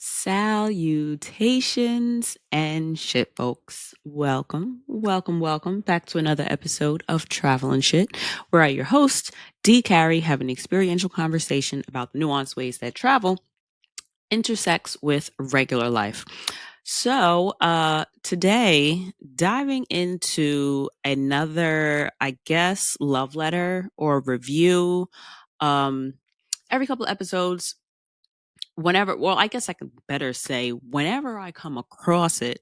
Salutations and shit, folks. Welcome back to another episode of Travel and Shit, where I, your host, D. Carey, have an experiential conversation about the nuanced ways that travel intersects with regular life. So, today, diving into another, I guess, love letter or review. Um, every couple of episodes, I guess I could better say whenever I come across it,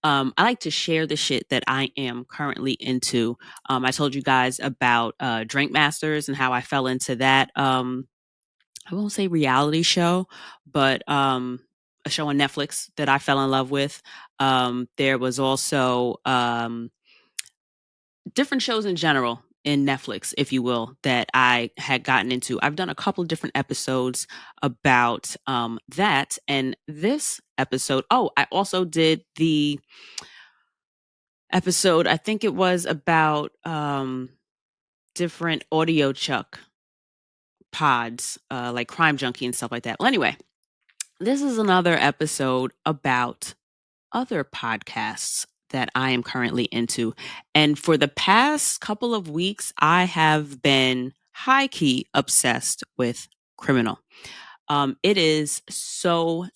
I like to share the shit that I am currently into. I told you guys about Drink Masters and how I fell into that. I won't say reality show, but a show on Netflix that I fell in love with. There was also different shows in general in Netflix, if you will, that I had gotten into. I've done a couple of different episodes about that. And this episode, I also did the episode, I think it was about different audio chuck pods, like Crime Junkie and stuff like that. Well, anyway, this is another episode about other podcasts that I am currently into. And for the past couple of weeks, I have been high key obsessed with Criminal. It is so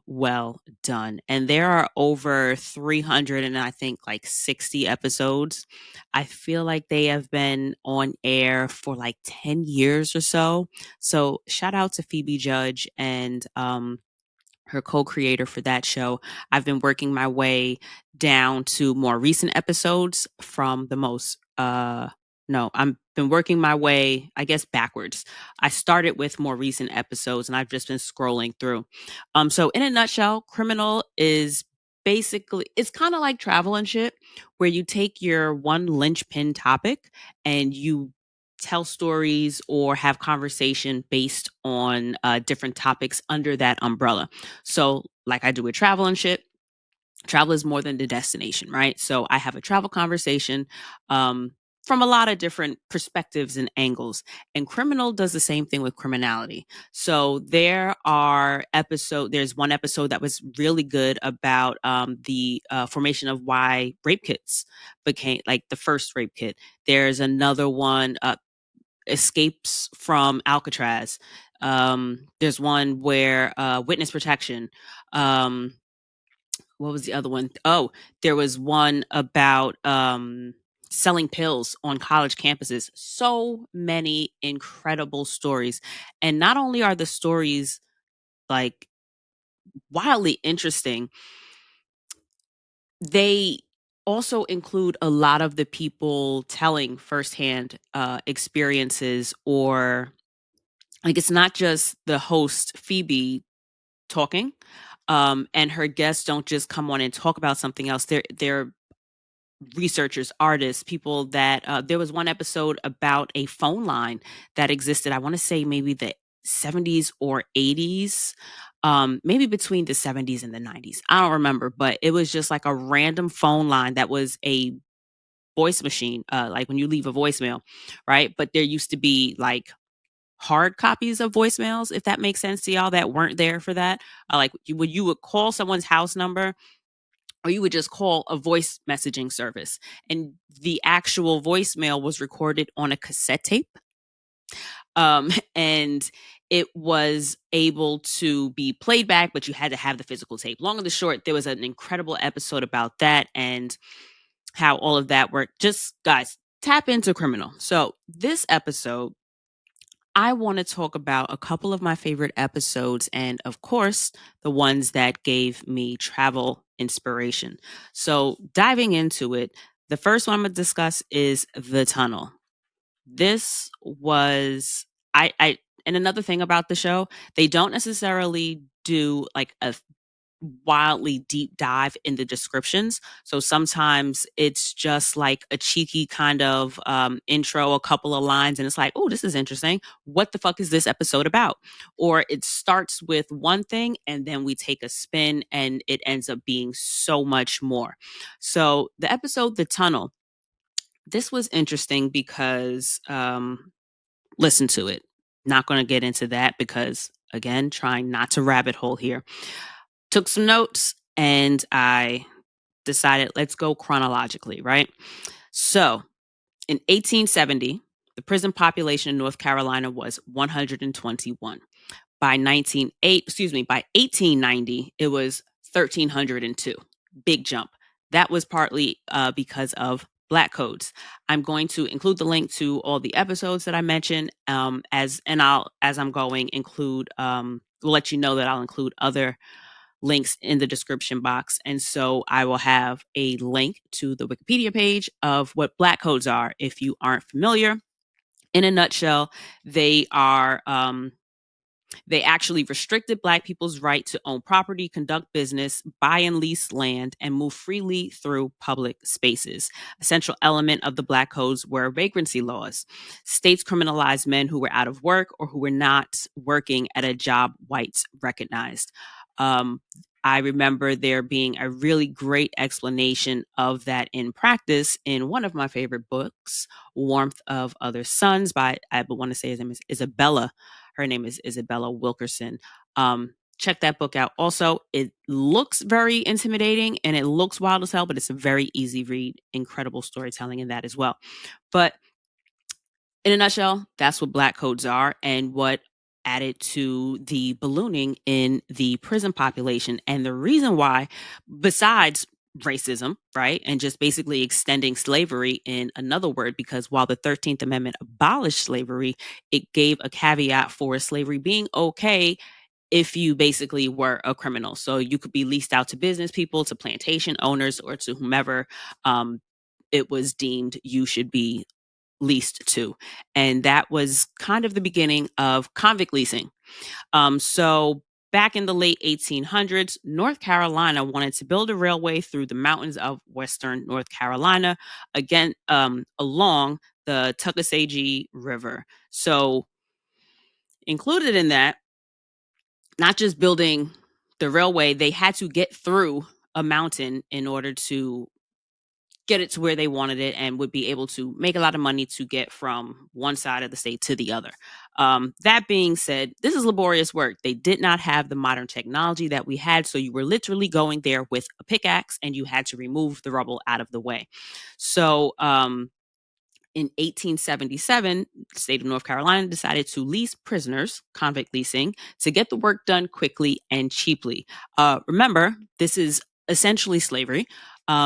well done. And there are over 300 and I think like 60 episodes. I feel like they have been on air for like 10 years or so. So shout out to Phoebe Judge and her co-creator for that show. I've been working my way down to more recent episodes from the most no, I'm been working my way, I guess, backwards. I started with more recent episodes and I've just been scrolling through. So in a nutshell, Criminal is basically it's kind of like Travel and Shit, where you take your one linchpin topic and you tell stories or have conversation based on different topics under that umbrella. So, like I do with Travel and Shit, travel is more than the destination, right? So, I have a travel conversation from a lot of different perspectives and angles. And Criminal does the same thing with criminality. So, there's one episode that was really good about the formation of why rape kits became like the first rape kit. There's another one, escapes from Alcatraz. There's one where witness protection. Um, what was the other one? Oh, there was one about selling pills on college campuses. So many incredible stories. And not only are the stories like wildly interesting, they also include a lot of the people telling firsthand experiences, or like it's not just the host Phoebe talking, and her guests don't just come on and talk about something else. They're researchers, artists, people that there was one episode about a phone line that existed. I want to say maybe the 70s or 80s, maybe between the 70s and the 90s. I don't remember, but it was just like a random phone line that was a voice machine, like when you leave a voicemail, right? But there used to be like hard copies of voicemails, if that makes sense to y'all that weren't there for that. Like you would call someone's house number, or you would just call a voice messaging service, and the actual voicemail was recorded on a cassette tape. And it was able to be played back, but you had to have the physical tape. Long and the short, there was an incredible episode about that and how all of that worked. Just guys, tap into Criminal. So this episode, I want to talk about a couple of my favorite episodes and, of course, the ones that gave me travel inspiration. So, diving into it, the first one I'm going to discuss is The Tunnel. This was, and another thing about the show, they don't necessarily do like a wildly deep dive in the descriptions. So sometimes it's just like a cheeky kind of intro, a couple of lines, and it's like, oh, this is interesting. What the fuck is this episode about? Or it starts with one thing and then we take a spin and it ends up being so much more. So the episode, The Tunnel, this was interesting because listen to it. Not going to get into that because Again, trying not to rabbit hole here. Took some notes and I decided let's go chronologically, right? So in 1870, the prison population in North Carolina was 121. By 1890, it was 1,302. Big jump. That was partly because of Black codes. I'm going to include the link to all the episodes that I mentioned, as I'm going include will let you know that I'll include other links in the description box. And so I will have a link to the Wikipedia page of what Black codes are if you aren't familiar. In a nutshell, they are they actually restricted Black people's right to own property, conduct business, buy and lease land, and move freely through public spaces. A central element of the Black codes were vagrancy laws. States criminalized men who were out of work or who were not working at a job whites recognized. Um, I remember there being a really great explanation of that in practice in one of my favorite books, Warmth of Other Suns, by, I want to say his name is Isabella. Her name is Isabella Wilkerson. Check that book out. Also, it looks very intimidating and it looks wild as hell, but it's a very easy read. Incredible storytelling in that as well. But in a nutshell, that's what Black codes are and what added to the ballooning in the prison population. And the reason why, besides racism, right, and just basically extending slavery in another word, because while the 13th Amendment abolished slavery, it gave a caveat for slavery being okay if you basically were a criminal. So you could be leased out to business people, to plantation owners, or to whomever it was deemed you should be leased to. And that was kind of the beginning of convict leasing. So back in the late 1800s, North Carolina wanted to build a railway through the mountains of Western North Carolina, again, along the Tuckasegee River. So included in that, not just building the railway, they had to get through a mountain in order to get it to where they wanted it and would be able to make a lot of money to get from one side of the state to the other. That being said, this is laborious work. They did not have the modern technology that we had. So you were literally going there with a pickaxe and you had to remove the rubble out of the way. So, in 1877, the state of North Carolina decided to lease prisoners, convict leasing, to get the work done quickly and cheaply. Remember, this is essentially slavery.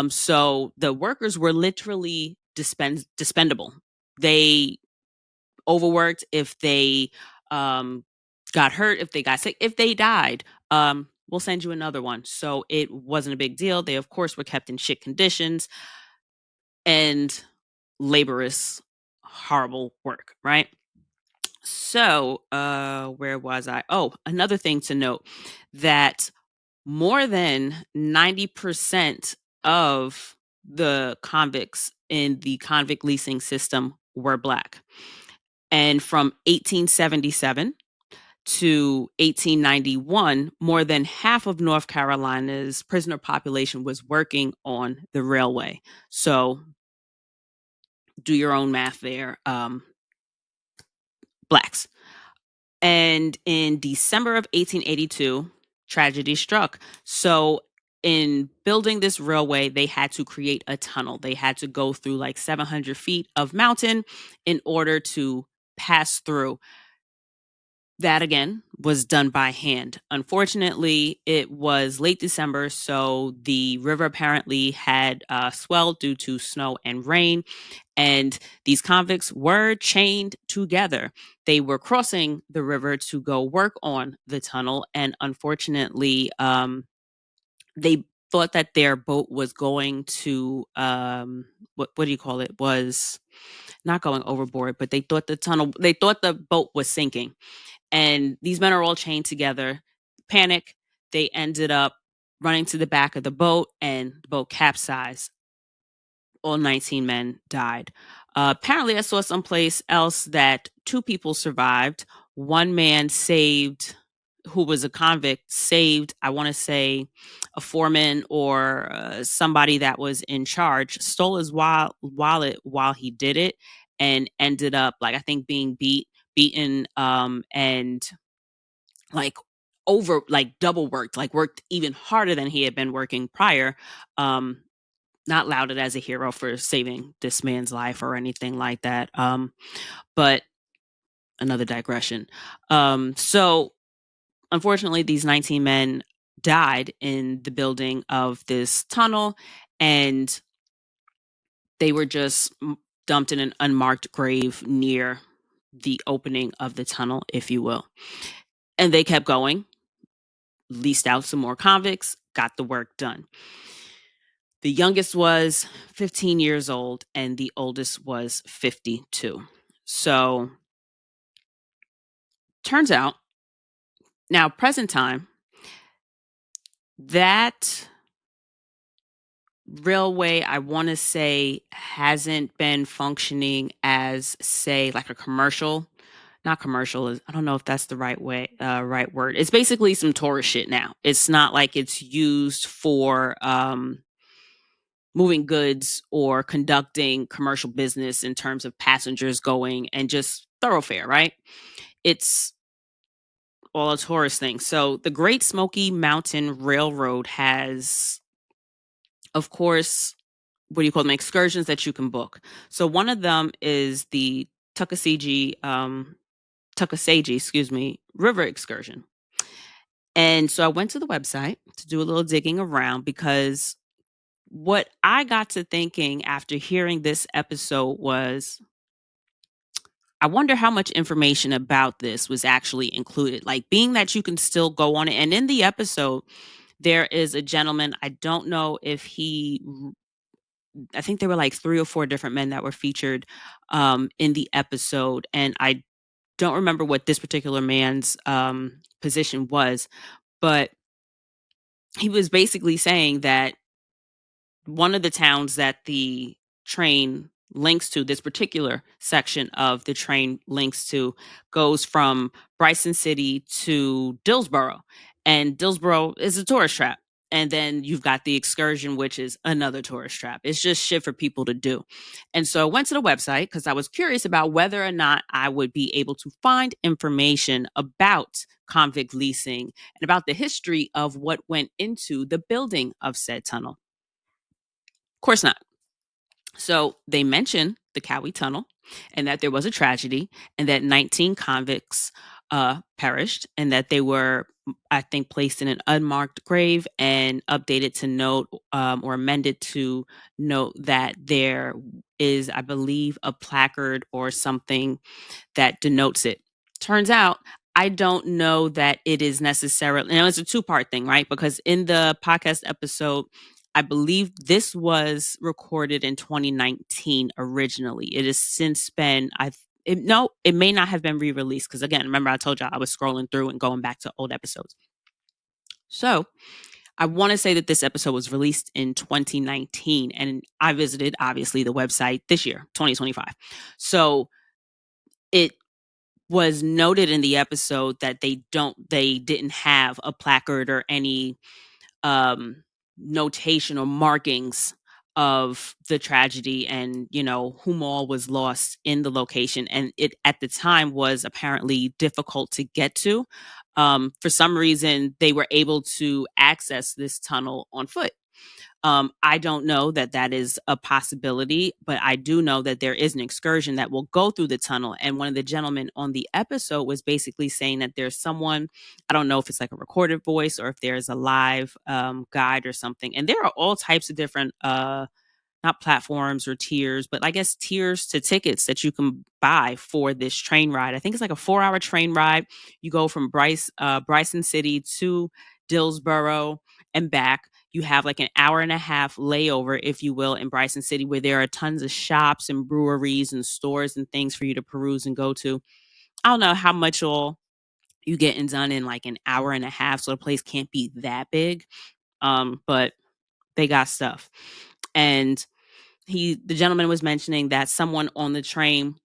So the workers were literally dispendable. They overworked if they got hurt, if they got sick, if they died. We'll send you another one. So it wasn't a big deal. They, of course, were kept in shit conditions and laborious, horrible work, right? So, where was I? Oh, another thing to note that more than 90% of the convicts in the convict leasing system were Black. And from 1877 to 1891, more than half of North Carolina's prisoner population was working on the railway. So, do your own math there. Blacks. And in December of 1882, tragedy struck. So, in building this railway, they had to create a tunnel. They had to go through like 700 feet of mountain in order to pass through. That again was done by hand. Unfortunately, it was late December, so the river apparently had swelled due to snow and rain. And these convicts were chained together. They were crossing the river to go work on the tunnel. And unfortunately, they thought that their boat was going to, what do you call it? Was not going overboard, but they thought the boat was sinking. And these men are all chained together. Panic. They ended up running to the back of the boat and the boat capsized. All 19 men died. Apparently, I saw someplace else that 2 people survived. One man saved, who was a convict, saved, I want to say, a foreman or somebody that was in charge, stole his wallet while he did it, and ended up, like, I think being beaten, and like double worked, like worked even harder than he had been working prior. Not lauded as a hero for saving this man's life or anything like that. But another digression. So unfortunately, these 19 men died in the building of this tunnel, and they were just dumped in an unmarked grave near the opening of the tunnel, if you will. And they kept going, leased out some more convicts, got the work done. The youngest was 15 years old, and the oldest was 52. So, turns out, now, present time, that railway, I want to say, hasn't been functioning as, say, like a commercial. Not commercial is, I don't know if that's the right word. It's basically some tourist shit now. It's not like it's used for moving goods or conducting commercial business in terms of passengers going and just thoroughfare, right? It's all a tourist thing. So the Great Smoky Mountain Railroad has, of course, what do you call them, excursions that you can book. So one of them is the Tuckasegee, river excursion. And so I went to the website to do a little digging around, because what I got to thinking after hearing this episode was, I wonder how much information about this was actually included. Like, being that you can still go on it. And in the episode, there is a gentleman, I don't know if I think there were like 3 or 4 different men that were featured in the episode. And I don't remember what this particular man's position was, but he was basically saying that one of the towns that the train links to, this particular section of the train links to, goes from Bryson City to Dillsboro. And Dillsboro is a tourist trap. And then you've got the excursion, which is another tourist trap. It's just shit for people to do. And so I went to the website because I was curious about whether or not I would be able to find information about convict leasing and about the history of what went into the building of said tunnel. Of course not. So they mention the Cowie Tunnel and that there was a tragedy and that 19 convicts perished, and that they were, I think, placed in an unmarked grave and updated to note or amended to note that there is, I believe, a placard or something that denotes it. Turns out, I don't know that it is necessarily, and it's a two-part thing, right? Because in the podcast episode, I believe this was recorded in 2019 originally. It has since been, it may not have been re-released, because again, remember I told y'all I was scrolling through and going back to old episodes. So I want to say that this episode was released in 2019, and I visited, obviously, the website this year, 2025. So it was noted in the episode that they didn't have a placard or any notation or markings of the tragedy, and whom all was lost in the location. And it at the time was apparently difficult to get to. For some reason, they were able to access this tunnel on foot. I don't know that that is a possibility, but I do know that there is an excursion that will go through the tunnel. And one of the gentlemen on the episode was basically saying that there's someone, I don't know if it's like a recorded voice or if there's a live guide or something. And there are all types of different not platforms or tiers, but I guess tiers to tickets that you can buy for this train ride. I think it's like a 4-hour train ride. You go from Bryson City to Dillsboro and back. You have like an hour and a half layover, if you will, in Bryson City, where there are tons of shops and breweries and stores and things for you to peruse and go to. I don't know how much all you getting done in like an hour and a half, so the place can't be that big. But they got stuff. And the gentleman was mentioning that someone on the train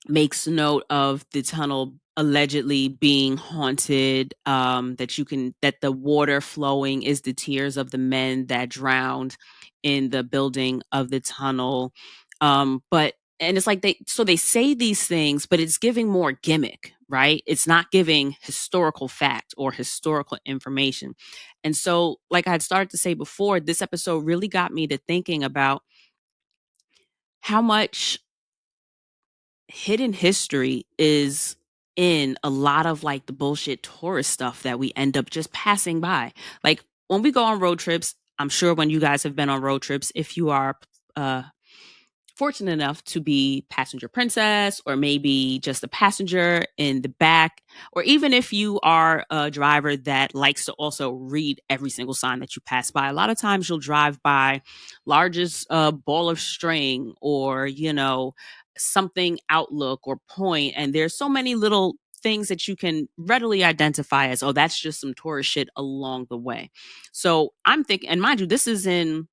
makes note of the tunnel allegedly being haunted, that the water flowing is the tears of the men that drowned in the building of the tunnel. But and it's like they say these things, but it's giving more gimmick, right? It's not giving historical fact or historical information. And so, like I had started to say before, this episode really got me to thinking about how much hidden history is in a lot of like the bullshit tourist stuff that we end up just passing by. Like when we go on road trips, I'm sure when you guys have been on road trips, if you are uh fortunate enough to be passenger princess or maybe just a passenger in the back, or even if you are a driver that likes to also read every single sign that you pass by, a lot of times you'll drive by largest ball of string, or something outlook or point, and there's so many little things that you can readily identify as, oh, that's just some tourist shit along the way. So I'm thinking, and mind you, this is in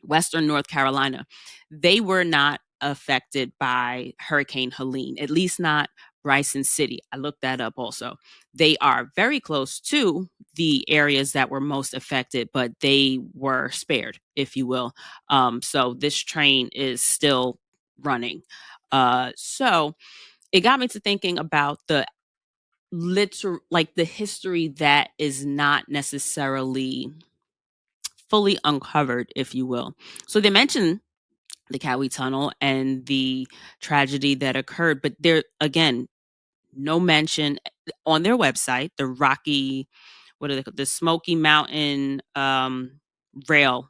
Western North Carolina. They were not affected by Hurricane Helene, at least not Bryson City. I looked that up also. They are very close to the areas that were most affected, but they were spared, if you will. So this train is still running. So it got me to thinking about the like the history that is not necessarily fully uncovered, if you will. So they mentioned the Cowie Tunnel and the tragedy that occurred, but there again, no mention on their website, the Rocky, what are they called? The Smoky Mountain Railroad.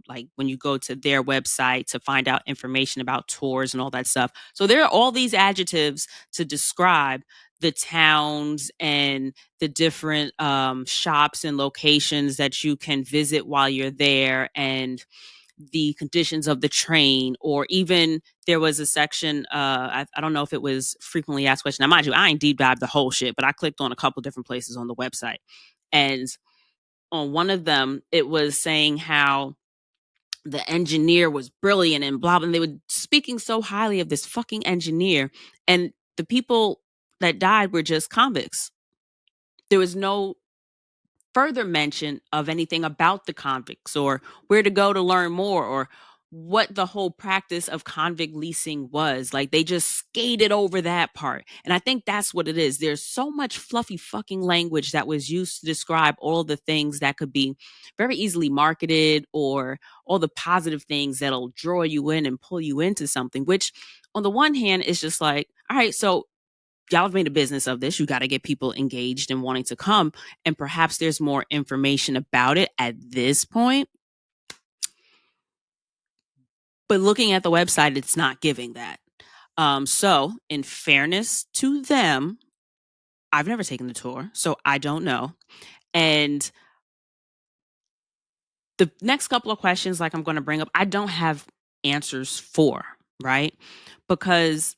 Like when you go to their website to find out information about tours and all that stuff. So there are all these adjectives to describe the towns and the different shops and locations that you can visit while you're there, and the conditions of the train. Or even there was a section, I don't know if it was frequently asked questions. Now mind you, I ain't deep dived the whole shit, but I clicked on a couple different places on the website, and on one of them it was saying how the engineer was brilliant and blah blah, and they were speaking so highly of this fucking engineer, and the people that died were just convicts. There was no further mention of anything about the convicts or where to go to learn more, or what the whole practice of convict leasing was. Like they just skated over that part. And I think that's what it is. There's so much fluffy fucking language that was used to describe all the things that could be very easily marketed, or all the positive things that'll draw you in and pull you into something, which on the one hand is just like, all right, so y'all have made a business of this. You got to get people engaged and wanting to come. And perhaps there's more information about it at this point. But looking at the website, it's not giving that. So, in fairness to them, I've never taken the tour, so I don't know. And the next couple of questions, like I'm going to bring up, I don't have answers for, right? Because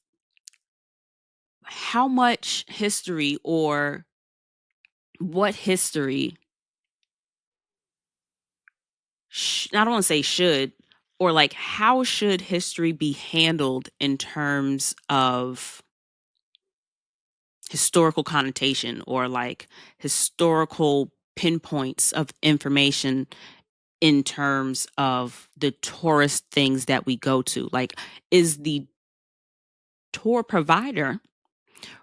how much history, or what history I don't want to say should, or like how should history be handled in terms of historical connotation, or like historical pinpoints of information in terms of the tourist things that we go to? Like, is the tour provider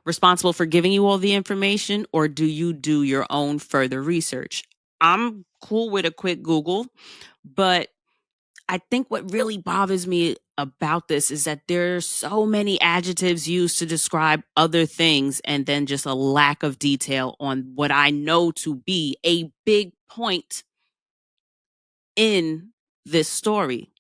responsible for giving you all the information, or do you do your own further research? I'm cool with a quick Google, but I think what really bothers me about this is that there's so many adjectives used to describe other things, and then just a lack of detail on what I know to be a big point in this story.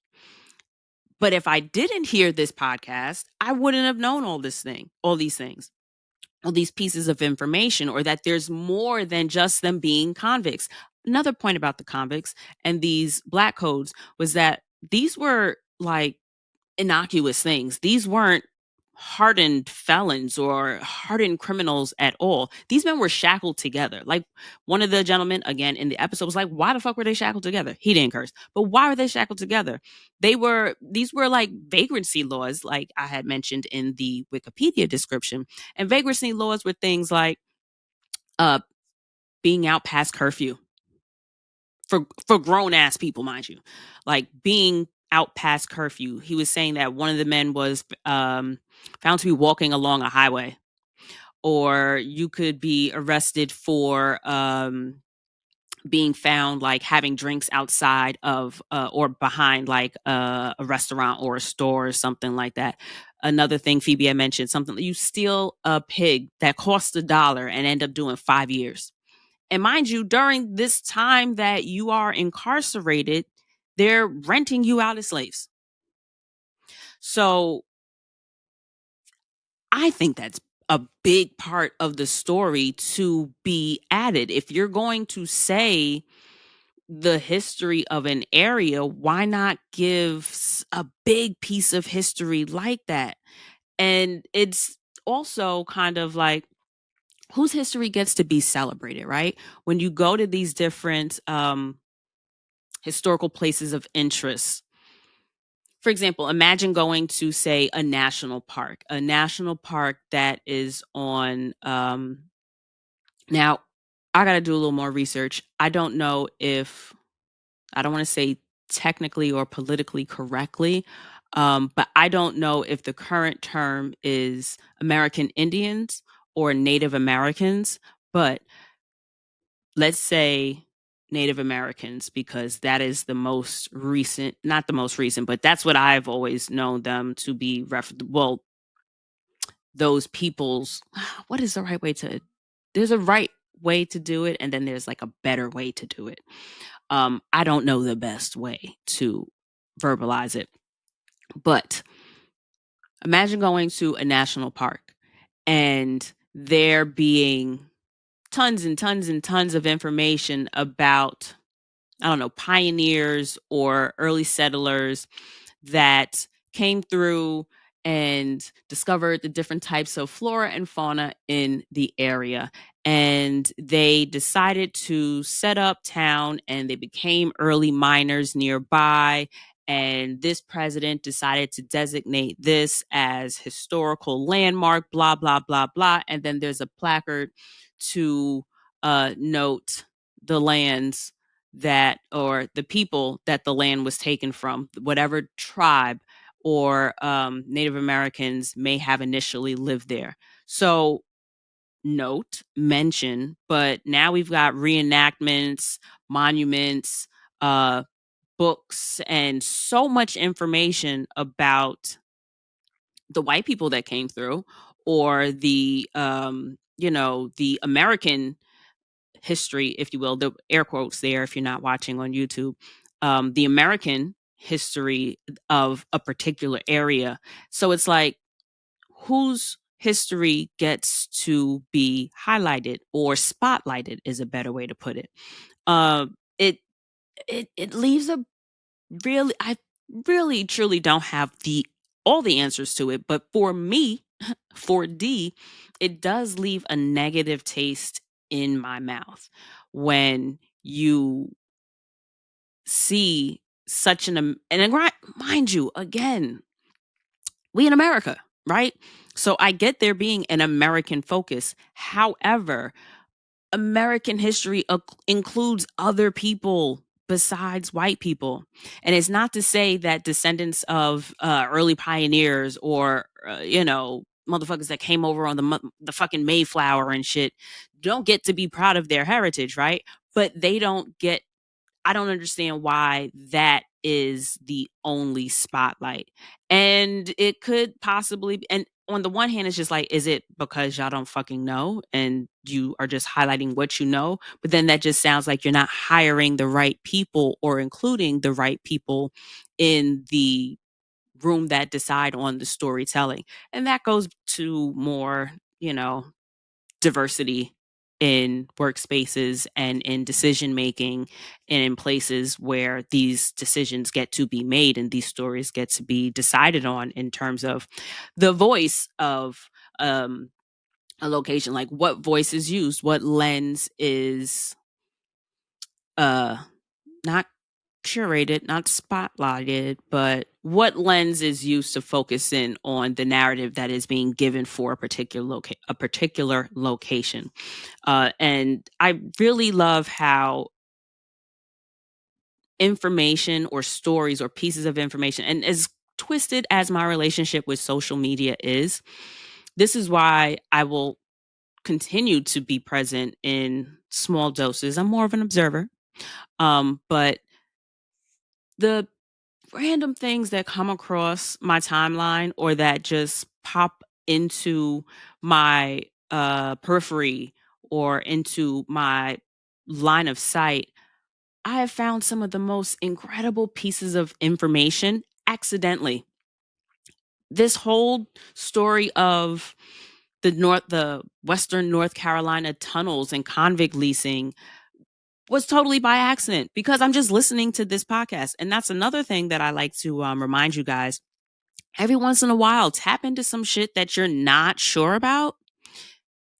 But if I didn't hear this podcast, I wouldn't have known all these things, all these pieces of information, or that there's more than just them being convicts. Another point about the convicts and these black codes was that these were like innocuous things. These weren't hardened felons or hardened criminals at all. These men were shackled together. Like one of the gentlemen, again, in the episode was like, why the fuck were they shackled together? He didn't curse. But why were they shackled together? These were like vagrancy laws, like I had mentioned in the Wikipedia description. And vagrancy laws were things like uh being out past curfew for grown ass people, mind you. Like being out past curfew. He was saying that one of the men was found to be walking along a highway, or you could be arrested for being found like having drinks outside of or behind like a restaurant or a store or something like that. Another thing Phoebe had mentioned, something you steal a pig that costs $1 and end up doing 5 years. And mind you, during this time that you are incarcerated, they're renting you out as slaves. So I think that's a big part of the story to be added. If you're going to say the history of an area, why not give a big piece of history like that? And it's also kind of like whose history gets to be celebrated, right? When you go to these different historical places of interest. For example, imagine going to, say, a national park that is on. Now, I got to do a little more research. I don't know if, I don't want to say technically or politically correctly, but I don't know if the current term is American Indians or Native Americans, but let's say Native Americans, because that is the most recent, not the most recent, but that's what I've always known them to be. Well, those people's, what is the right way to, there's a right way to do it, and then there's like a better way to do it. I don't know the best way to verbalize it, but imagine going to a national park and there being tons and tons and tons of information about, I don't know, pioneers or early settlers that came through and discovered the different types of flora and fauna in the area. And they decided to set up town and they became early miners nearby. And this president decided to designate this as historical landmark, blah, blah, blah, blah. And then there's a placard to note the lands that, or the people that the land was taken from, whatever tribe or Native Americans may have initially lived there. So note, mention, but now we've got reenactments, monuments, uh, books, and so much information about the white people that came through, or the the American history, if you will, the air quotes there if you're not watching on YouTube, the American history of a particular area. So it's like, whose history gets to be highlighted or spotlighted is a better way to put it. It it leaves a really, I really truly don't have the all the answers to it, but for me, for D, it does leave a negative taste in my mouth when you see such mind you, again, we in America, right? So I get there being an American focus. However, American history includes other people besides white people. And it's not to say that descendants of early pioneers or, motherfuckers that came over on the fucking Mayflower and shit don't get to be proud of their heritage, right? But they don't get, I don't understand why that is the only spotlight. And it could possibly, and on the one hand, it's just like, is it because y'all don't fucking know and you are just highlighting what you know? But then that just sounds like you're not hiring the right people or including the right people in the room that decide on the storytelling. And that goes to more, diversity in workspaces and in decision making and in places where these decisions get to be made and these stories get to be decided on in terms of the voice of a location, like what voice is used, what lens is uh not curated, not spotlighted, but what lens is used to focus in on the narrative that is being given for a particular location. And I really love how information or stories or pieces of information, and as twisted as my relationship with social media is, this is why I will continue to be present in small doses. I'm more of an observer. But the random things that come across my timeline or that just pop into my periphery or into my line of sight, I have found some of the most incredible pieces of information accidentally. This whole story of the Western North Carolina tunnels and convict leasing was totally by accident because I'm just listening to this podcast. And that's another thing that I like to remind you guys. Every once in a while, tap into some shit that you're not sure about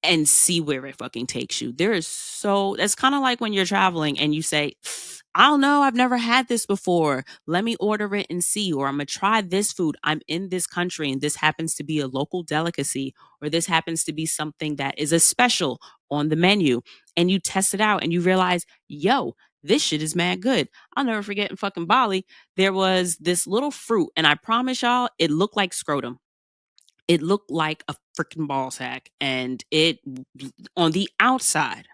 and see where it fucking takes you. There is so that's kind of like when you're traveling and you say, I don't know, I've never had this before. Let me order it and see, or I'm gonna try this food. I'm in this country and this happens to be a local delicacy, or this happens to be something that is a special on the menu. And you test it out and you realize, yo, this shit is mad good. I'll never forget in fucking Bali, there was this little fruit, and I promise y'all, it looked like scrotum. It looked like a freaking ball sack, and it on the outside,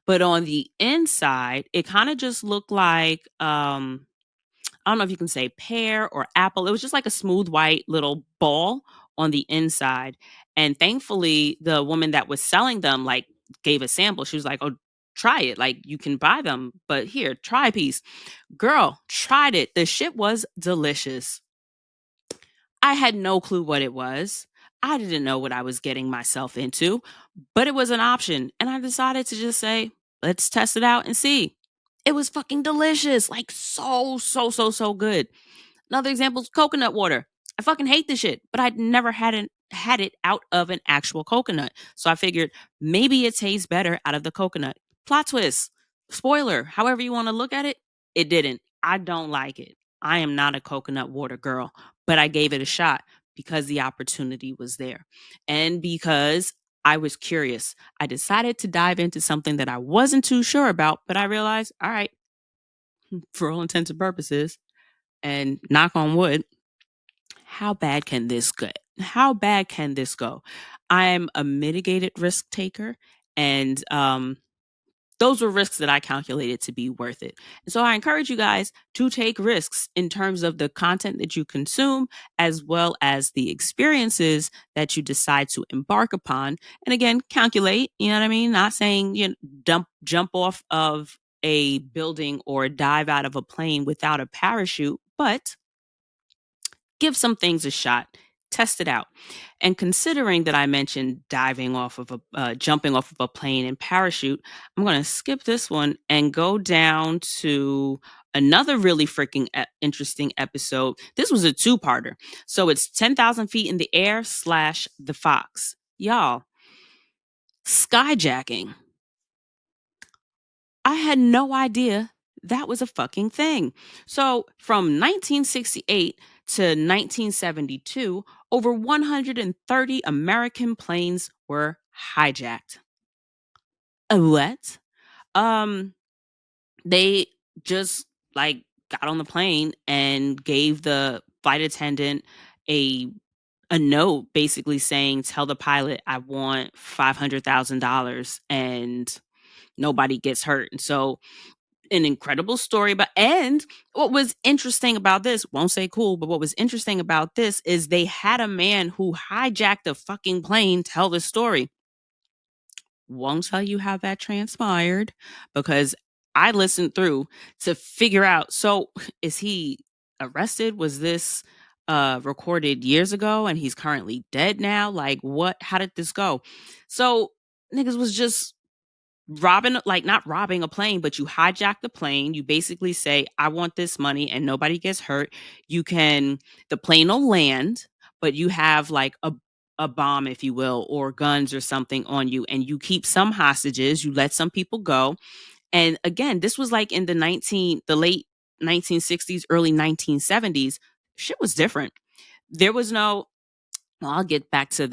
but on the inside, it kind of just looked like I don't know if you can say pear or apple. It was just like a smooth white little ball on the inside. And thankfully, the woman that was selling them like gave a sample. She was like, "Oh, try it. Like you can buy them, but here, try a piece." Girl, tried it. The shit was delicious. I had no clue what it was. I didn't know what I was getting myself into, but it was an option. And I decided to just say, let's test it out and see. It was fucking delicious. Like so good. Another example is coconut water. I fucking hate this shit, but I'd never had it out of an actual coconut. So I figured maybe it tastes better out of the coconut. Plot twist, spoiler, however you want to look at it, it didn't. I don't like it. I am not a coconut water girl, but I gave it a shot because the opportunity was there. And because I was curious, I decided to dive into something that I wasn't too sure about, but I realized, all right, for all intents and purposes, and knock on wood, how bad can this get? How bad can this go? I'm a mitigated risk taker, and those were risks that I calculated to be worth it. And so I encourage you guys to take risks in terms of the content that you consume, as well as the experiences that you decide to embark upon. And again, calculate, you know what I mean? Not saying jump off of a building or dive out of a plane without a parachute, but give some things a shot, test it out. And considering that I mentioned jumping off of a plane and parachute, I'm going to skip this one and go down to another really freaking interesting episode. This was a two-parter. So it's 10,000 feet in the air slash the fox. Y'all, skyjacking. I had no idea that was a fucking thing. So from 1968 to 1972, over 130 American planes were hijacked. What? Um, they just like got on the plane and gave the flight attendant a a note basically saying, "Tell the pilot I want $500,000 and nobody gets hurt." And so an incredible story. But and what was interesting about this, won't say cool, but what was interesting about this is they had a man who hijacked a fucking plane tell the story. Won't tell you how that transpired because I listened through to figure out. So is he arrested? Was this recorded years ago and he's currently dead now? Like what? How did this go? So niggas was just robbing, like not robbing a plane, but you hijack the plane. You basically say, I want this money and nobody gets hurt. The plane will land, but you have like a bomb, if you will, or guns or something on you, and you keep some hostages, you let some people go. And again, this was like in the late 1960s, early 1970s. Shit was different. There was no, well, I'll get back to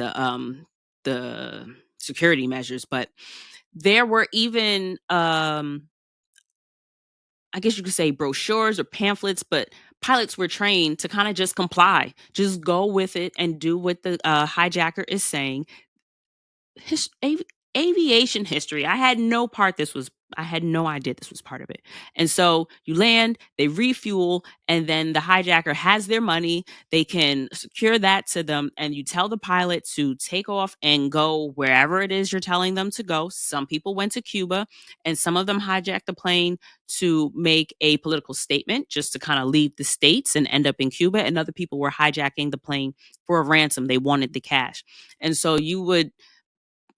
the security measures, but there were even I guess you could say brochures or pamphlets, but pilots were trained to kind of just comply, just go with it and do what the hijacker is saying. his, avi- Aviation history. I had no idea this was part of it. And so you land, they refuel, and then the hijacker has their money. They can secure that to them, and you tell the pilot to take off and go wherever it is you're telling them to go. Some people went to Cuba, and some of them hijacked the plane to make a political statement just to kind of leave the States and end up in Cuba. And other people were hijacking the plane for a ransom. They wanted the cash. And so you would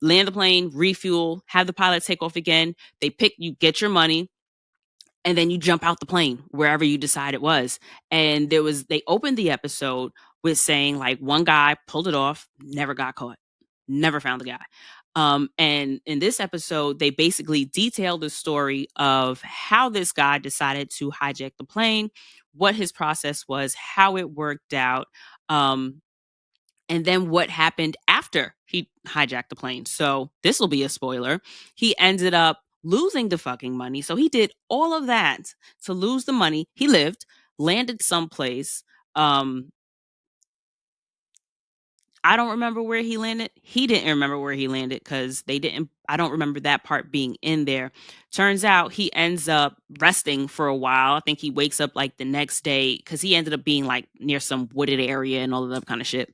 land the plane, refuel, have the pilot take off again. You get your money, and then you jump out the plane wherever you decide it was. And they opened the episode with saying like one guy pulled it off, never got caught, never found the guy. And in this episode, they basically detailed the story of how this guy decided to hijack the plane, what his process was, how it worked out. And then what happened after he hijacked the plane. So this will be a spoiler. He ended up losing the fucking money. So he did all of that to lose the money. He lived, landed someplace. Um, I don't remember where he landed. He didn't remember where he landed because they didn't. I don't remember that part being in there. Turns out he ends up resting for a while. I think he wakes up like the next day because he ended up being like near some wooded area and all of that kind of shit.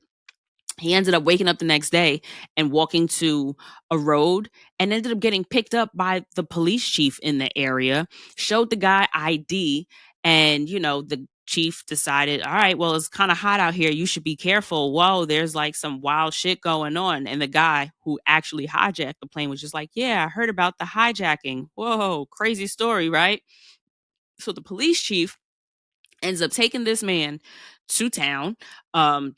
He ended up waking up the next day and walking to a road and ended up getting picked up by the police chief in the area, showed the guy ID, and the chief decided, all right, well, it's kind of hot out here, you should be careful. Whoa, there's like some wild shit going on. And the guy who actually hijacked the plane was just like, yeah, I heard about the hijacking. Whoa, crazy story, right? So the police chief ends up taking this man to town,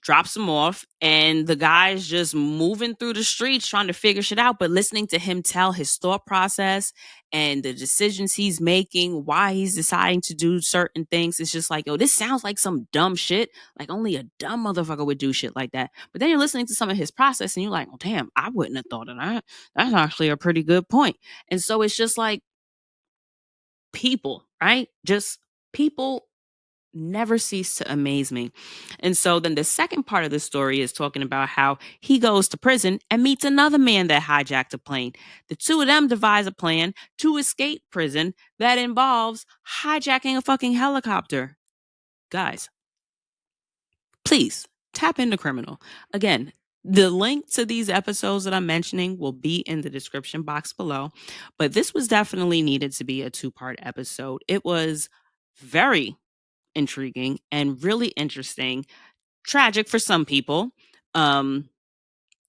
drops him off, and the guy's just moving through the streets trying to figure shit out, but listening to him tell his thought process and the decisions he's making, why he's deciding to do certain things. It's just like, yo, this sounds like some dumb shit. Like only a dumb motherfucker would do shit like that. But then you're listening to some of his process and you're like, oh, damn, I wouldn't have thought of that. That's actually a pretty good point. And so it's just like people, right? Just people never cease to amaze me. And so then the second part of the story is talking about how he goes to prison and meets another man that hijacked a plane. The two of them devise a plan to escape prison that involves hijacking a fucking helicopter. Guys, please tap into Criminal. Again, the link to these episodes that I'm mentioning will be in the description box below. But this was definitely needed to be a two-part episode. It was very intriguing and really interesting, tragic for some people, um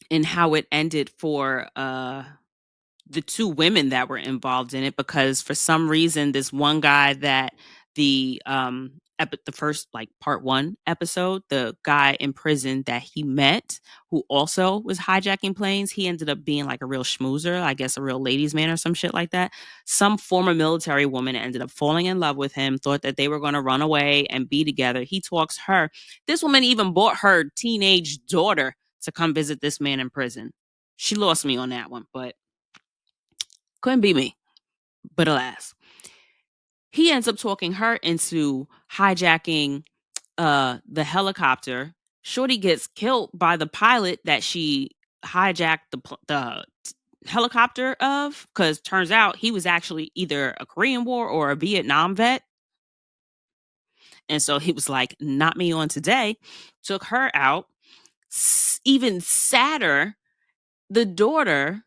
in how it ended for the two women that were involved in it, because for some reason this one guy that the first like part 1 episode, the guy in prison that he met who also was hijacking planes, he ended up being like a real schmoozer, I guess a real ladies man or some shit like that. Some former military woman ended up falling in love with him, thought that they were going to run away and be together. He talks her. This woman even bought her teenage daughter to come visit this man in prison. She lost me on that one, but couldn't be me. But alas, he ends up talking her into hijacking the helicopter. Shorty gets killed by the pilot that she hijacked the helicopter of, because turns out he was actually either a Korean War or a Vietnam vet. And so he was like, not me on today. Took her out. Even sadder, the daughter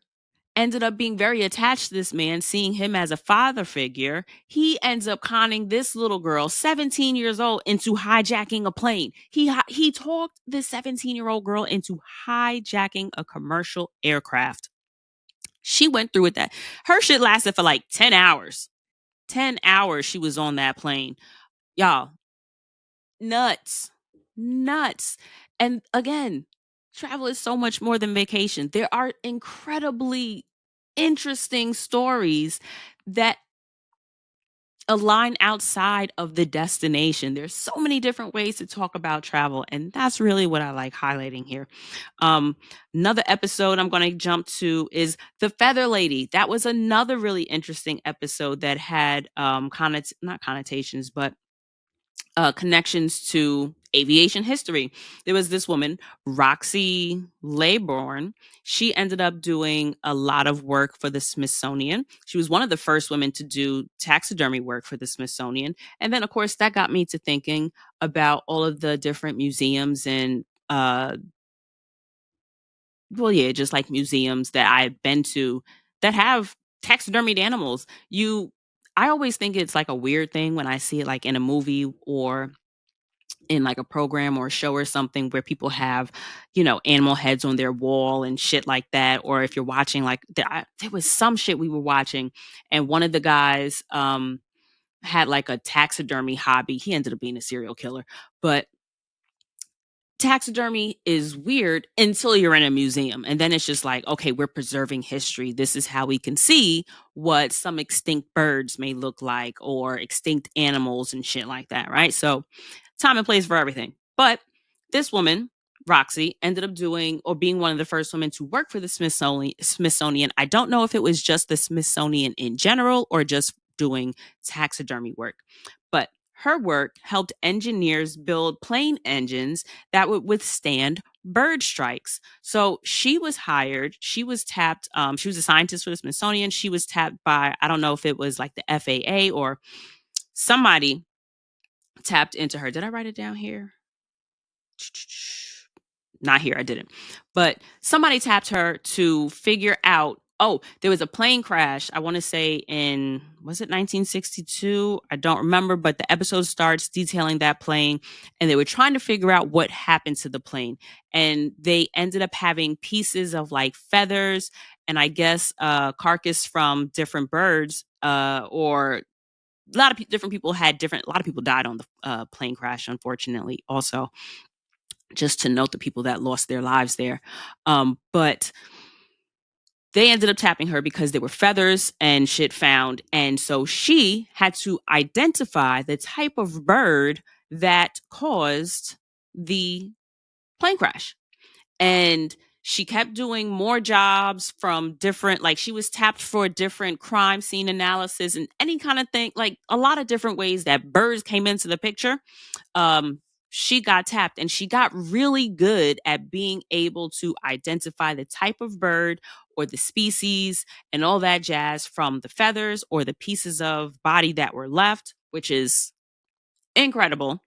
ended up being very attached to this man, seeing him as a father figure. He ends up conning this little girl, 17 years old, into hijacking a plane. He talked this 17-year-old girl into hijacking a commercial aircraft. She went through with that. Her shit lasted for like 10 hours. 10 hours she was on that plane. Y'all, nuts. Nuts. And again, travel is so much more than vacation. There are incredibly interesting stories that a line outside of the destination. There's so many different ways to talk about travel, and that's really what I like highlighting here. Um, Another episode I'm going to jump to is The Feather Lady. That was another really interesting episode that had not connotations, but connections to aviation history. There was this woman, Roxy Laybourne. She ended up doing a lot of work for the Smithsonian. She was one of the first women to do taxidermy work for the Smithsonian. And then, of course, that got me to thinking about all of the different museums and, well, yeah, just like museums that I've been to that have taxidermied animals. I always think it's like a weird thing when I see it like in a movie or in like a program or a show or something where people have, animal heads on their wall and shit like that. Or if you're watching, like there was some shit we were watching, and one of the guys had like a taxidermy hobby. He ended up being a serial killer, but taxidermy is weird until you're in a museum. And then it's just like, okay, we're preserving history. This is how we can see what some extinct birds may look like or extinct animals and shit like that, right? So time and place for everything. But this woman, Roxy, ended up doing or being one of the first women to work for the Smithsonian. I don't know if it was just the Smithsonian in general or just doing taxidermy work. But her work helped engineers build plane engines that would withstand bird strikes. So she was hired, she was tapped, she was a scientist for the Smithsonian. She was tapped by, I don't know if it was like the FAA or somebody tapped into her. Did I write it down here? Not here, I didn't. But somebody tapped her to figure out, oh, there was a plane crash. I want to say in, was it 1962? I don't remember, but the episode starts detailing that plane, and they were trying to figure out what happened to the plane. And they ended up having pieces of like feathers and I guess carcass from different birds, or a lot of different people had different, a lot of people died on the plane crash, unfortunately, also, just to note the people that lost their lives there. But they ended up tapping her because there were feathers and shit found. And so she had to identify the type of bird that caused the plane crash. And she kept doing more jobs from different, like she was tapped for different crime scene analysis and any kind of thing, like a lot of different ways that birds came into the picture. um, she got tapped, and she got really good at being able to identify the type of bird or the species and all that jazz from the feathers or the pieces of body that were left, which is incredible.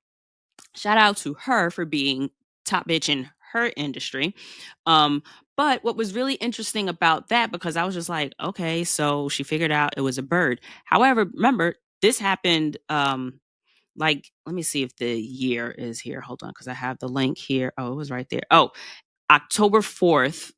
Shout out to her for being top bitch in her industry. Um, but what was really interesting about that, because I was just like, okay, so she figured out it was a bird. However, remember, this happened like, let me see if the year is here. Hold on, because I have the link here. Oh, it was right there. Oh, October 4th.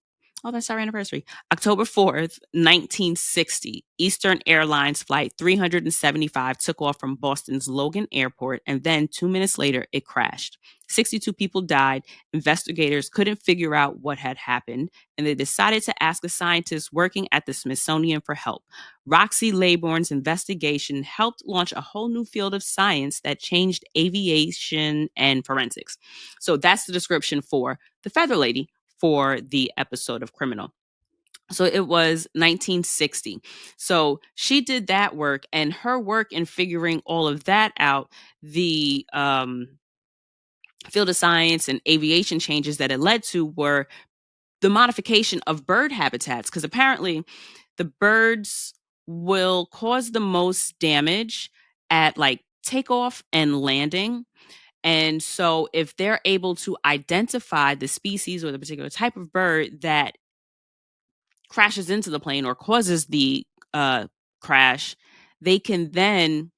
Oh, that's our anniversary. October 4th, 1960. Eastern Airlines Flight 375 took off from Boston's Logan Airport, and then 2 minutes later, it crashed. 62 people died. Investigators couldn't figure out what had happened, and they decided to ask a scientist working at the Smithsonian for help. Roxy Laybourne's investigation helped launch a whole new field of science that changed aviation and forensics. So that's the description for the Feather Lady for the episode of Criminal. So it was 1960. So she did that work, and her work in figuring all of that out, the field of science and aviation changes that it led to were the modification of bird habitats, because apparently the birds will cause the most damage at like takeoff and landing. And so if they're able to identify the species or the particular type of bird that crashes into the plane or causes the crash, they can then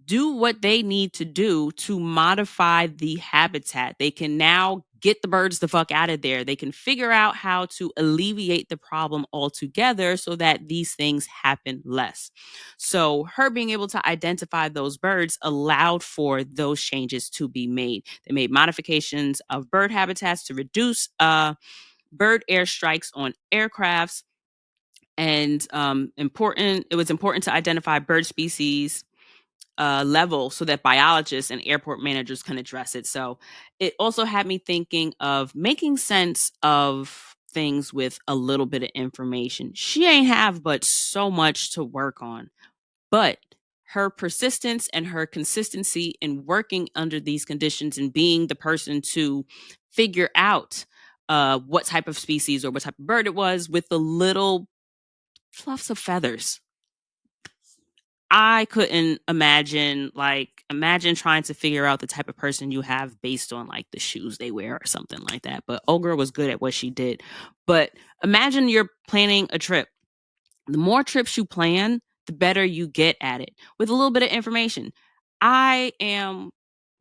do what they need to do to modify the habitat. They can now get the birds the fuck out of there. They can figure out how to alleviate the problem altogether so that these things happen less. So, her being able to identify those birds allowed for those changes to be made. They made modifications of bird habitats to reduce bird airstrikes on aircrafts. And it was important to identify bird species level so that biologists and airport managers can address it. So it also had me thinking of making sense of things with a little bit of information. She ain't have but so much to work on, but her persistence and her consistency in working under these conditions and being the person to figure out what type of species or what type of bird it was with the little fluffs of feathers. I couldn't imagine trying to figure out the type of person you have based on like the shoes they wear or something like that. But old girl was good at what she did. But imagine you're planning a trip. The more trips you plan, the better you get at it with a little bit of information. I am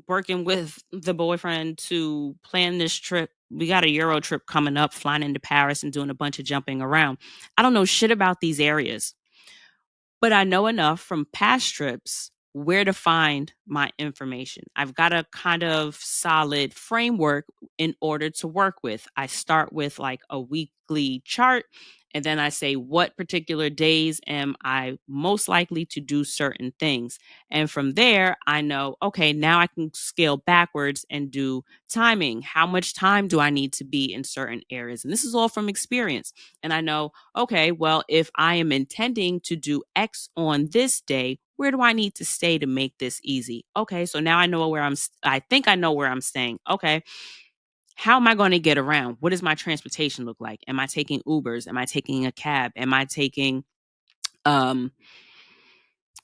working with the boyfriend to plan this trip. We got a Euro trip coming up, flying into Paris and doing a bunch of jumping around. I don't know shit about these areas, but I know enough from past trips where to find my information. I've got a kind of solid framework in order to work with. I start with like a weekly chart, and then I say, what particular days am I most likely to do certain things? And from there, I know, okay, now I can scale backwards and do timing. How much time do I need to be in certain areas? And this is all from experience. And I know, okay, well, if I am intending to do X on this day, where do I need to stay to make this easy? Okay, so now I know where I think I know where I'm staying. Okay, how am I going to get around? What does my transportation look like? Am I taking Ubers? Am I taking a cab? Am I taking um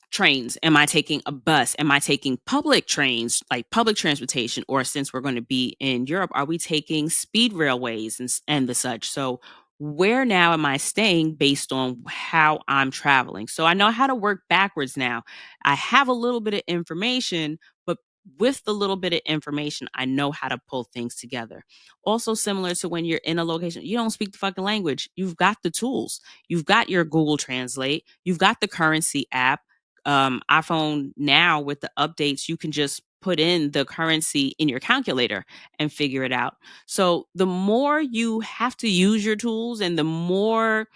trains? Am I taking a bus? Am I taking public trains, like public transportation? Or since we're going to be in Europe, are we taking speed railways and the such? So, where now am I staying based on how I'm traveling? So, I know how to work backwards now. I have a little bit of information, but with the little bit of information, I know how to pull things together. Also, similar to when you're in a location, you don't speak the fucking language. You've got the tools. You've got your Google Translate. You've got the currency app. iPhone now with the updates, you can just put in the currency in your calculator and figure it out. So the more you have to use your tools and the more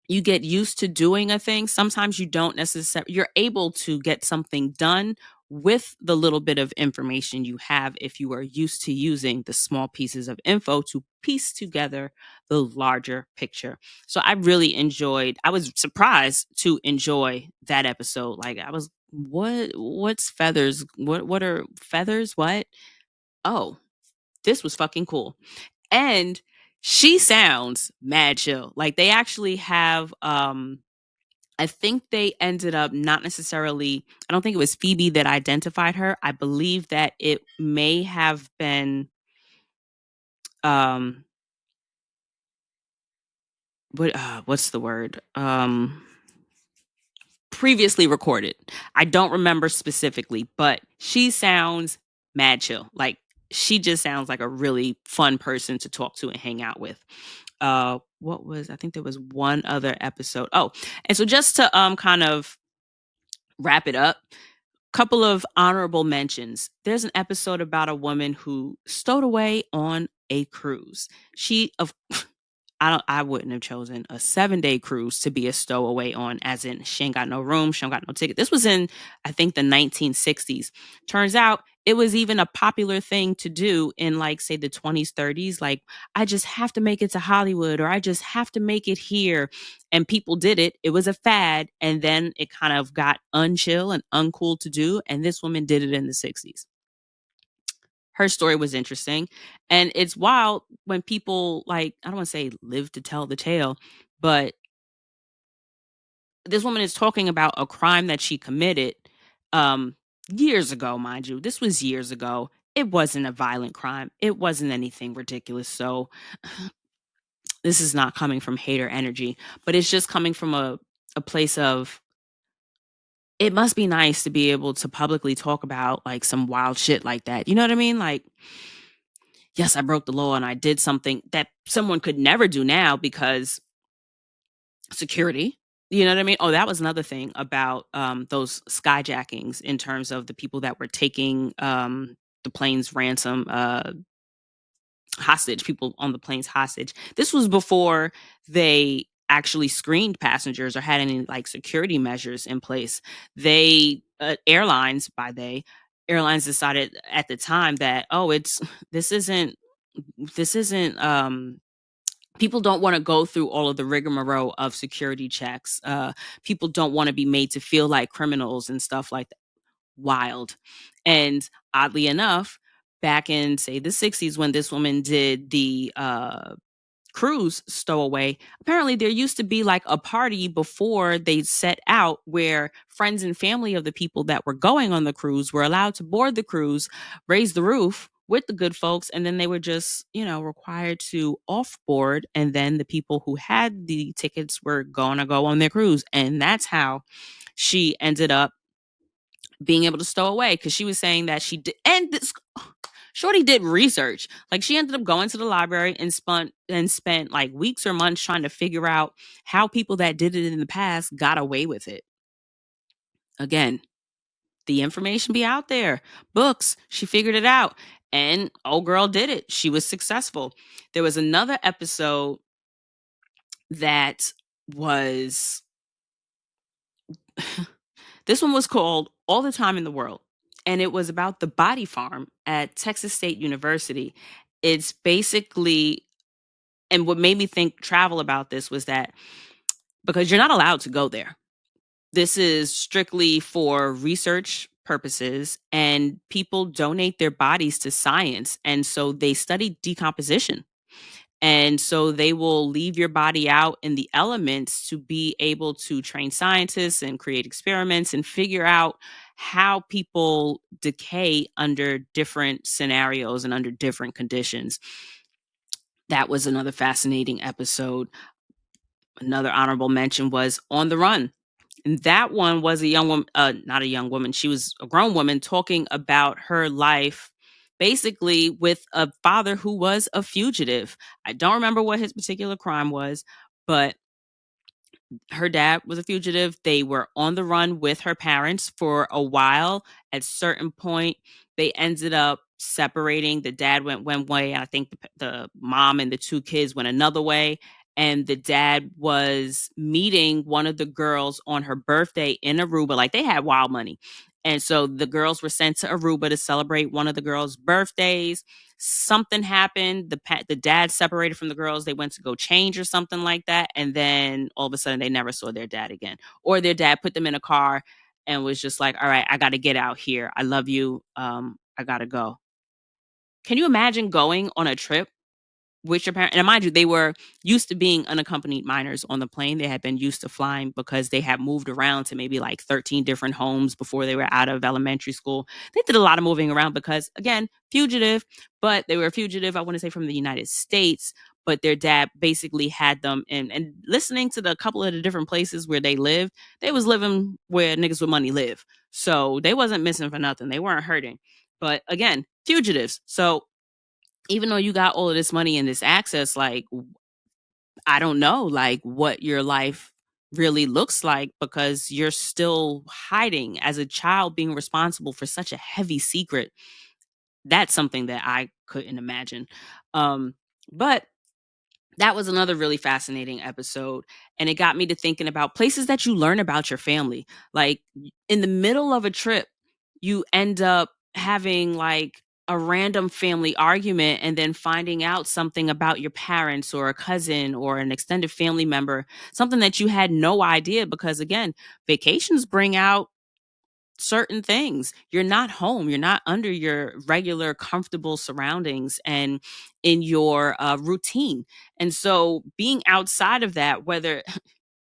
you get used to doing a thing, sometimes you don't necessarily, you're able to get something done with the little bit of information you have if you are used to using the small pieces of info to piece together the larger picture. So I really enjoyed, I was surprised to enjoy that episode. Like I was, what's feathers? What are feathers? What? Oh, this was fucking cool. And she sounds mad chill. Like they actually have I think they ended up not necessarily, I don't think it was Phoebe that identified her. I believe that it may have been um what's the word? Previously recorded. I don't remember specifically, but she sounds mad chill. Like she just sounds like a really fun person to talk to and hang out with. What was, I think there was one other episode. Oh, and so just to kind of wrap it up, couple of honorable mentions. There's an episode about a woman who stowed away on a cruise. She of I wouldn't have chosen a 7-day cruise to be a stowaway on, as in she ain't got no room, she don't got no ticket. This was in, I think, the 1960s. Turns out it was even a popular thing to do in, like, say, the 20s, 30s. Like, I just have to make it to Hollywood, or I just have to make it here. And people did it. It was a fad. And then it kind of got unchill and uncool to do. And this woman did it in the 60s. Her story was interesting. And it's wild when people, like, I don't want to say live to tell the tale, but this woman is talking about a crime that she committed um years ago, mind you. This was years ago. It wasn't a violent crime. It wasn't anything ridiculous. So this is not coming from hater energy, but it's just coming from a place of, it must be nice to be able to publicly talk about like some wild shit like that. You know what I mean? Like, yes, I broke the law and I did something that someone could never do now because security. You know what I mean? Oh, that was another thing about those skyjackings in terms of the people that were taking the plane's ransom hostage, people on the plane's hostage. This was before they actually screened passengers or had any like security measures in place. They airlines, airlines decided at the time that, oh, this isn't this isn't people don't want to go through all of the rigmarole of security checks. People don't want to be made to feel like criminals and stuff like that. Wild. And oddly enough, back in, say, the 60s, when this woman did the cruise stowaway, apparently there used to be like a party before they set out where friends and family of the people that were going on the cruise were allowed to board the cruise, raise the roof with the good folks, and then they were just, required to offboard. And then the people who had the tickets were going to go on their cruise. And that's how she ended up being able to stow away, because she was saying that she did. And this Shorty did research. Like, she ended up going to the library and spent like weeks or months trying to figure out how people that did it in the past got away with it. Again, the information be out there. Books, she figured it out. And old girl did it. She was successful. There was another episode that was this one was called All the Time in the World. And it was about the body farm at Texas State University. It's basically, and what made me think travel about this was that, because you're not allowed to go there. This is strictly for research purposes, and people donate their bodies to science. And so they study decomposition. And so they will leave your body out in the elements to be able to train scientists and create experiments and figure out how people decay under different scenarios and under different conditions. That was another fascinating episode. Another honorable mention was On the Run. And that one was a young woman, not a young woman, she was a grown woman talking about her life basically with a father who was a fugitive. I don't remember what his particular crime was, but her dad was a fugitive. They were on the run with her parents for a while. At certain point, they ended up separating. The dad went one way. I think the mom and the two kids went another way. And the dad was meeting one of the girls on her birthday in Aruba. Like, they had wild money. And so the girls were sent to Aruba to celebrate one of the girls' birthdays. Something happened. The dad separated from the girls. They went to go change or something like that, and then all of a sudden they never saw their dad again. Or their dad put them in a car and was just like, "All right, I got to get out here. I love you. I got to go." Can you imagine going on a trip with your parent? And mind you, they were used to being unaccompanied minors on the plane. They had been used to flying because they had moved around to maybe like 13 different homes before they were out of elementary school. They did a lot of moving around because, again, fugitive, but they were fugitive, I want to say, from the United States. But their dad basically had them, and listening to the couple of the different places where they lived, they was living where niggas with money live. So they wasn't missing for nothing. They weren't hurting. But again, fugitives. So even though you got all of this money and this access, like, I don't know, like, what your life really looks like, because you're still hiding as a child, being responsible for such a heavy secret. That's something that I couldn't imagine. But that was another really fascinating episode, and it got me to thinking about places that you learn about your family. Like, in the middle of a trip, you end up having like a random family argument and then finding out something about your parents or a cousin or an extended family member, something that you had no idea, because again, vacations bring out certain things. You're not home. You're not under your regular comfortable surroundings and in your routine. And so being outside of that, whether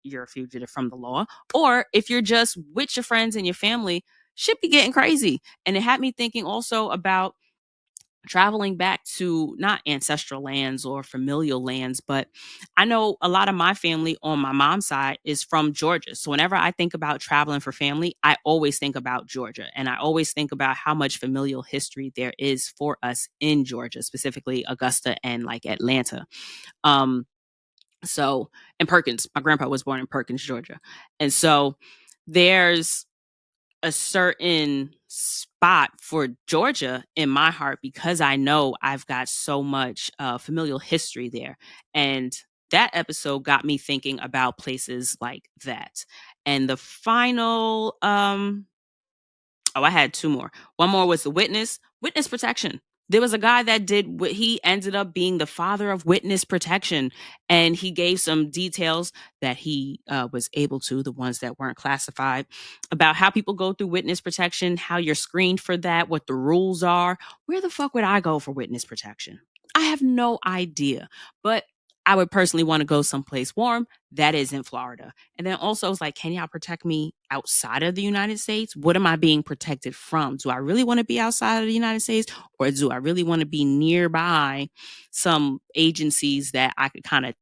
you're a fugitive from the law or if you're just with your friends and your family, should be getting crazy. And it had me thinking also about traveling back to not ancestral lands or familial lands, but I know a lot of my family on my mom's side is from Georgia. So whenever I think about traveling for family, I always think about Georgia. And I always think about how much familial history there is for us in Georgia, specifically Augusta and like Atlanta. Um, so, and Perkins, my grandpa was born in Perkins, Georgia. And so there's a certain spot for Georgia in my heart because I know I've got so much familial history there. And that episode got me thinking about places like that. And the final Oh, I had two more. One more was the witness protection. There was a guy that did what he ended up being the father of witness protection. And he gave some details that he was able to, the ones that weren't classified, about how people go through witness protection, how you're screened for that, what the rules are. Where the fuck would I go for witness protection? I have no idea. But I would personally want to go someplace warm. That is in Florida. And then also, it's like, can y'all protect me outside of the United States? What am I being protected from? Do I really want to be outside of the United States, or do I really want to be nearby some agencies that I could kind of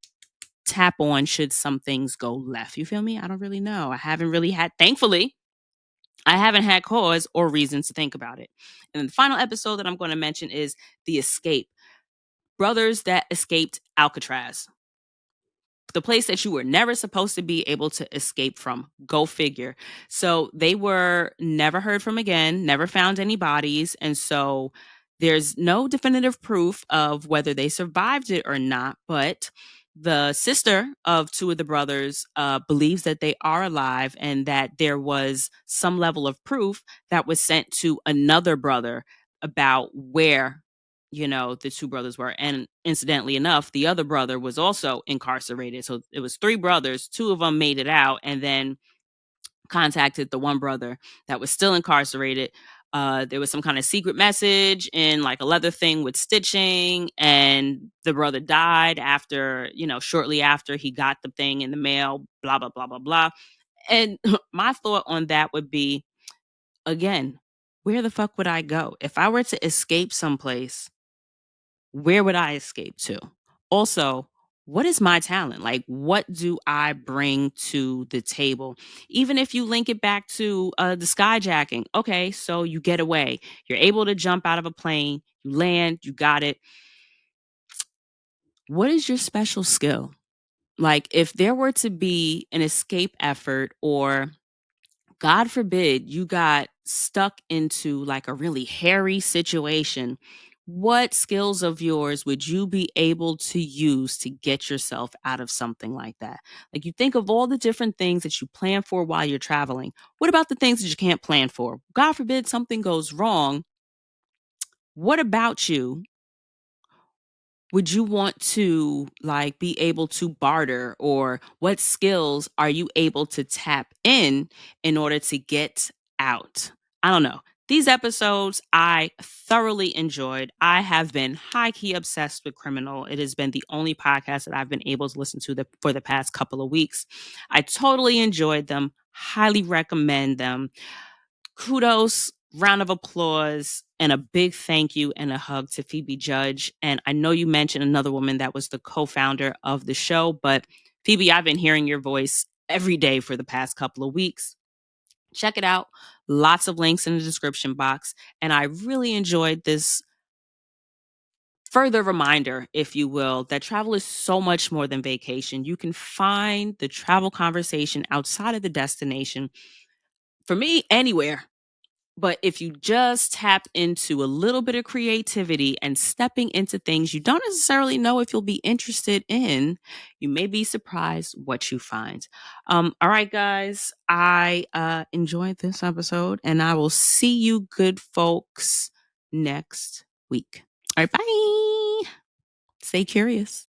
tap on should some things go left? You feel me? I don't really know. I haven't really had, thankfully, I haven't had cause or reason to think about it. And then the final episode that I'm going to mention is The Escape. Brothers that escaped Alcatraz, the place that you were never supposed to be able to escape from. Go figure. So they were never heard from again, never found any bodies. And so there's no definitive proof of whether they survived it or not. But the sister of two of the brothers believes that they are alive, and that there was some level of proof that was sent to another brother about where the two brothers were. And incidentally enough, the other brother was also incarcerated. So it was three brothers, two of them made it out, and then contacted the one brother that was still incarcerated. There was some kind of secret message in like a leather thing with stitching, and the brother died after, shortly after he got the thing in the mail, blah, blah, blah, blah, blah. And my thought on that would be, again, where the fuck would I go? If I were to escape someplace, where would I escape to? Also, what is my talent? Like, what do I bring to the table? Even if you link it back to the skyjacking. Okay, so you get away. You're able to jump out of a plane. You land. You got it. What is your special skill? Like, if there were to be an escape effort, or God forbid, you got stuck into like a really hairy situation, what skills of yours would you be able to use to get yourself out of something like that? Like, you think of all the different things that you plan for while you're traveling. What about the things that you can't plan for? God forbid something goes wrong. What about you would you want to like be able to barter, or what skills are you able to tap in order to get out? I don't know. These episodes I thoroughly enjoyed. I have been high key obsessed with Criminal. It has been the only podcast that I've been able to listen to for the past couple of weeks. I totally enjoyed them. Highly recommend them. Kudos, round of applause, and a big thank you and a hug to Phoebe Judge. And I know you mentioned another woman that was the co-founder of the show, but Phoebe, I've been hearing your voice every day for the past couple of weeks. Check it out. Lots of links in the description box. And I really enjoyed this further reminder, if you will, that travel is so much more than vacation. You can find the travel conversation outside of the destination. For me, anywhere. But if you just tap into a little bit of creativity and stepping into things you don't necessarily know if you'll be interested in, you may be surprised what you find. All right, guys, I enjoyed this episode, and I will see you good folks next week. All right, bye. Stay curious.